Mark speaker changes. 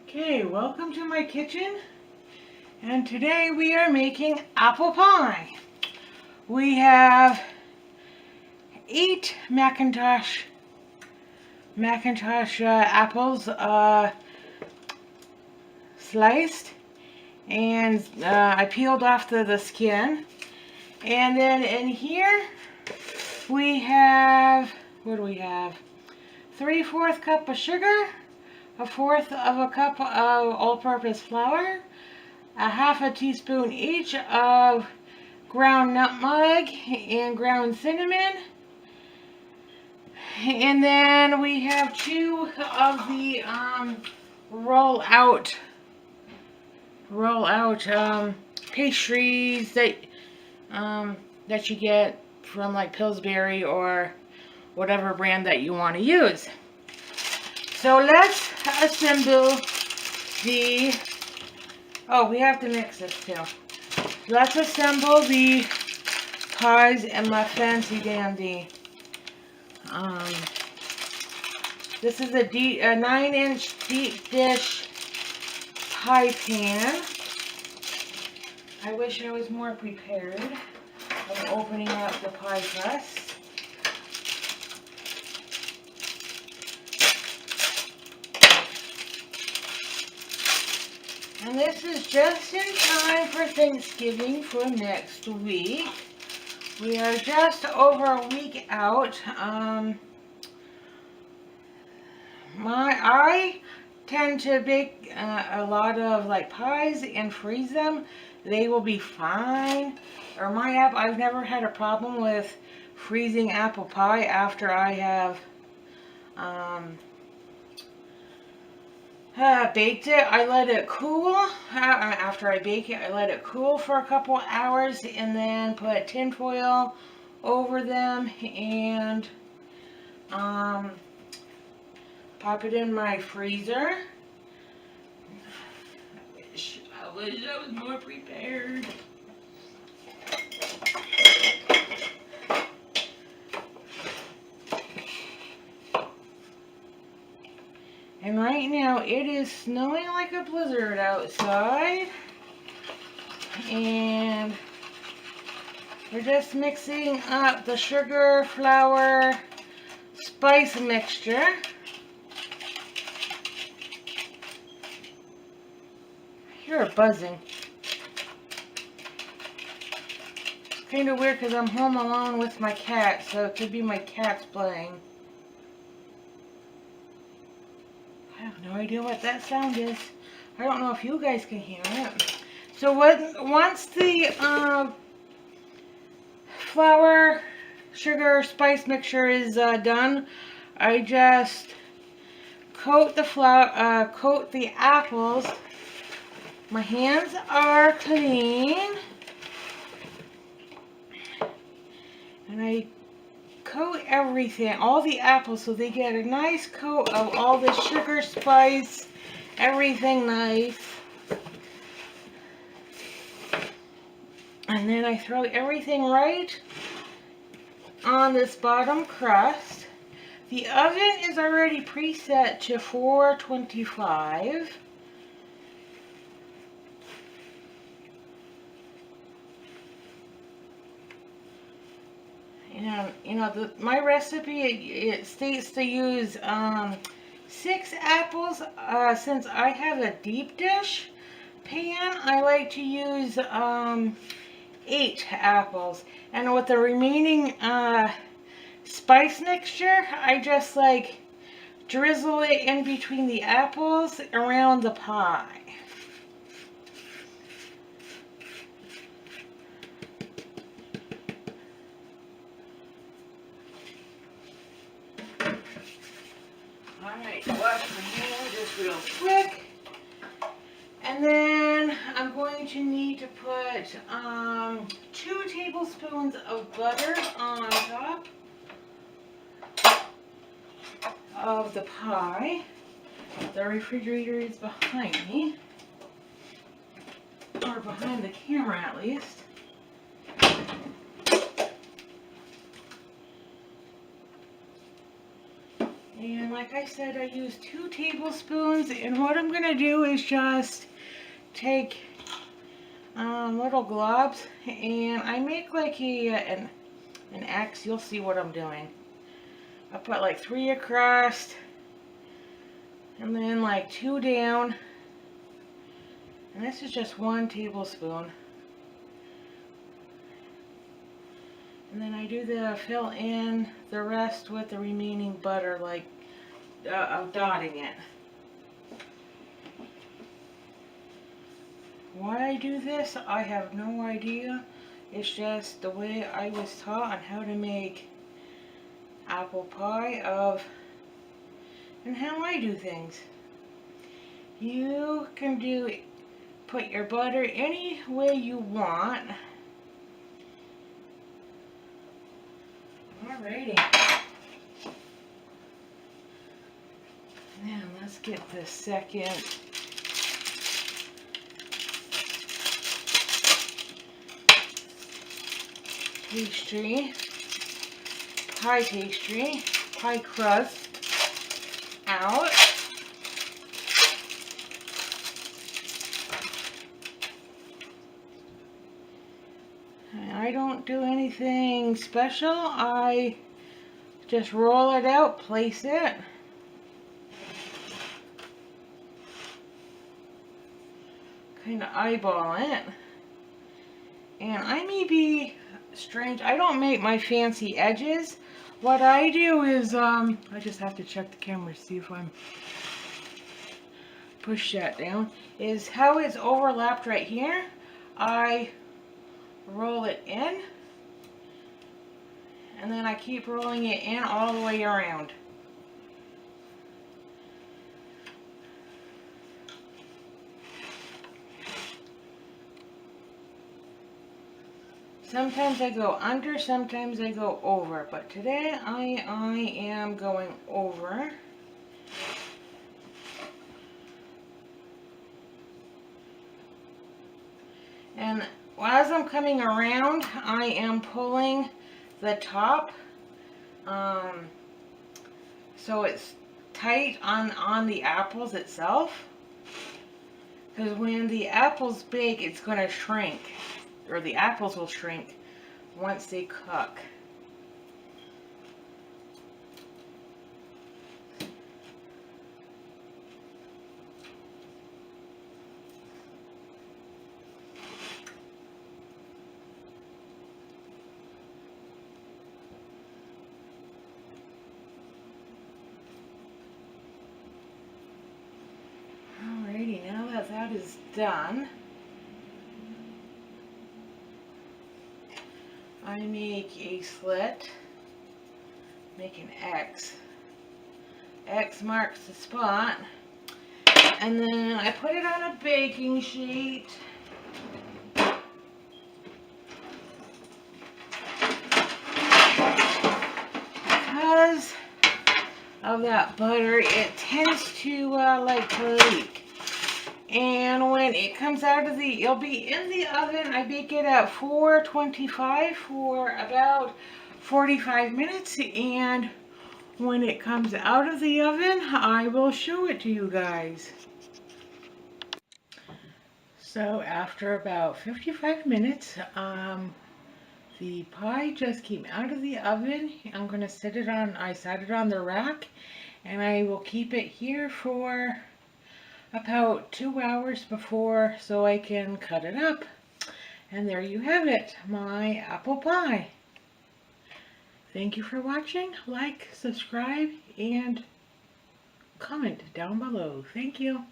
Speaker 1: Okay, welcome to my kitchen, and today we are making apple pie. We have 8 Macintosh apples sliced, and I peeled off the skin. And then in here we have, what do we have? 3/4 cup of sugar, 1/4 of a cup of all-purpose flour, a 1/2 teaspoon each of ground nutmeg and ground cinnamon, and then we have 2 of the roll out pastries that you get from like Pillsbury or whatever brand that you want to use. So let's assemble the, oh, we have to mix this too. Let's assemble the pies in my fancy dandy. This is a 9-inch deep dish pie pan. I wish I was more prepared. I'm opening up the pie crust. And this is just in time for Thanksgiving for next week. We are just over a week out. I tend to bake a lot of like pies and freeze them. They will be fine. Or I've never had a problem with freezing apple pie after I have baked it. I let it cool. After I bake it, I let it cool for a couple hours and then put tin foil over them and pop it in my freezer. I wish I was more prepared. And right now it is snowing like a blizzard outside. And we're just mixing up the sugar, flour, spice mixture. I hear a buzzing. It's kind of weird because I'm home alone with my cat, so it could be my cats playing. I have no idea what that sound is. I don't know if you guys can hear it. So once the flour, sugar, spice mixture is done, I just coat the apples. My hands are clean, and I coat everything, all the apples, so they get a nice coat of all the sugar, spice, everything nice. And then I throw everything right on this bottom crust. The oven is already preset to 425. And my recipe, it states to use 6 apples. Since I have a deep dish pan, I like to use 8 apples. And with the remaining spice mixture, I just like drizzle it in between the apples around the pie. Alright, wash my hands just real quick. And then I'm going to need to put 2 tablespoons of butter on top of the pie. The refrigerator is behind me, or behind the camera at least. And like I said, I use 2 tablespoons, and what I'm going to do is just take little globs, and I make like an X. You'll see what I'm doing. I put like 3 across, and then like 2 down, and this is just 1 tablespoon. And then I do fill in the rest with the remaining butter, like dotting it. Why I do this, I have no idea. It's just the way I was taught on how to make apple pie and how I do things. You can put your butter any way you want. Alrighty. Now let's get the second pie crust out. And I don't do anything special. I just roll it out, place it. Kind of eyeball it. And I may be strange. I don't make my fancy edges. What I do is, I just have to check the camera to see if I'm push that down. Is how it's overlapped right here. I roll it in. And then I keep rolling it in all the way around. Sometimes I go under, sometimes I go over, but today I am going over. And as I'm coming around, I am pulling the top so it's tight on the apples itself. Because when the apples bake, it's going to shrink. Or the apples will shrink once they cook. Alrighty, now that that is done, I make a slit, make an X. X marks the spot, and then I put it on a baking sheet. Because of that butter, it tends to like to leak. And when it comes out of it'll be in the oven. I bake it at 425 for about 45 minutes. And when it comes out of the oven, I will show it to you guys. So after about 55 minutes, the pie just came out of the oven. I'm going to set it on, I set it on the rack, and I will keep it here for about 2 hours before so I can cut it up. And there you have it, my apple pie. Thank you for watching. Like, subscribe, and comment down below. Thank you.